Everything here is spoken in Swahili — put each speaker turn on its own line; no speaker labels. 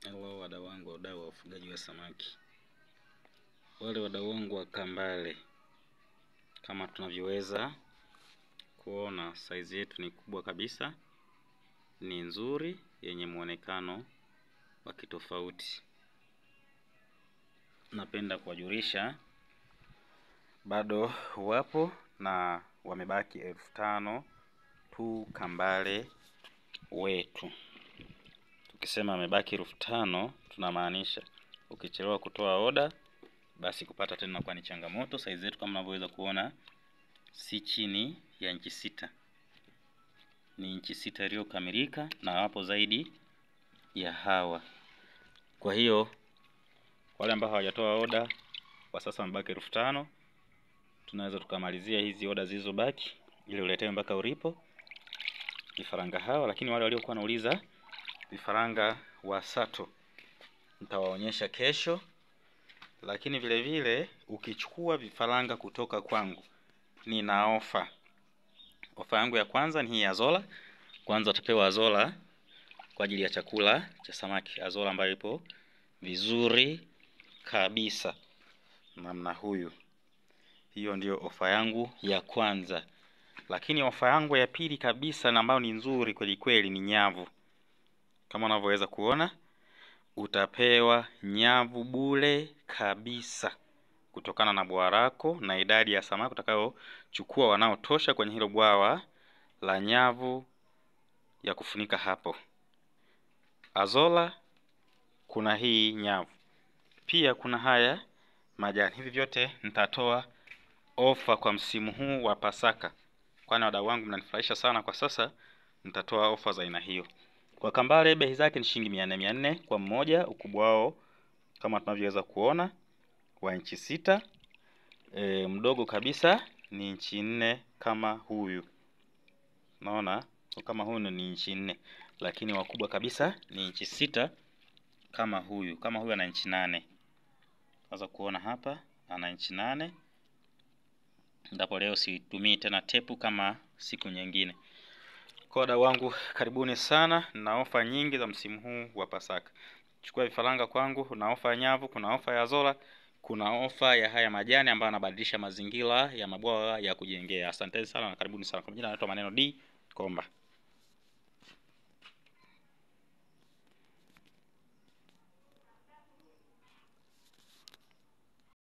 Hello wadau wangu, wadau wa ufugaji wa samaki. Wale wadau wangu wa kambale, kama tunavyoweza kuona size yetu ni kubwa kabisa, ni nzuri, yenye muonekano wa kitofauti. Napenda kuwajulisha bado wapo na wamebaki 5,000 tu kambale wetu. Tukisema wamebaki 5,000 tunamaanisha ukichelewa kutoa oda basi kupata tena kwa ni changamoto. Size yetu kama mnavyoweza kuona si chini ya inchi 6. Ni inchi 6 iliyokamilika na hapo zaidi ya hawa. Kwa hiyo wale ambao hawajatoa oda kwa sasa wamebaki 5,000. Tunaweza tukamalizia hizi oda zilizobaki ili uletewe mpaka ulipo vifaranga hawa, lakini wale waliokuwa wanauliza vifaranga wa sato nitawaonyesha kesho. Lakini vile vile ukichukua vifaranga kutoka kwangu nina ofa. Ofa yangu ya kwanza ni hii Azola. Kwanza utapewa Azola kwa ajili ya chakula cha samaki. Azola ambayo ipo vizuri kabisa namna huyu. Hiyo ndio ofa yangu ya kwanza. Lakini ofa yangu ya pili kabisa na ambayo ni nzuri kweli kweli ni nyavu. Kama unavyoweza kuona utapewa nyavu bure kabisa kutokana na bwawa lako na idadi ya samaki utakayochukua wanaotosha kwenye hilo bwawa la nyavu ya kufunika hapo. Azola, kuna hii nyavu, pia kuna haya majani. Hivi vyote nitatoa ofa kwa msimu huu wa Pasaka. Kwani wadau wangu mnanifurahisha sana kwa sasa, nitatoa ofa za aina hiyo. Kwa kambale bei zake ni shilingi 400 kwa mmoja. Ukubwa wao kama tunavyoweza kuona wa inchi 6. Mdogo kabisa ni inchi 4 kama huyu. Naona kama huyu ni inchi 4, lakini wakubwa kabisa ni inchi 6 kama huyu. Kama huyu ana inchi 8. Unaweza kuona hapa ana inchi 8. Ndipo leo situmii tena tepu kama siku nyingine. Kwa wadau wangu karibuni sana na ofa nyingi za msimu huu wa Pasaka. Chukua vifaranga kwangu, na ofa ya nyavu, kuna ofa ya Azola, kuna ofa ya haya majani ambayo yanabadilisha mazingira ya mabwawa ya kujengea. Asanteni sana na karibuni sana. Kwa jina naitwa Maneno D Komba.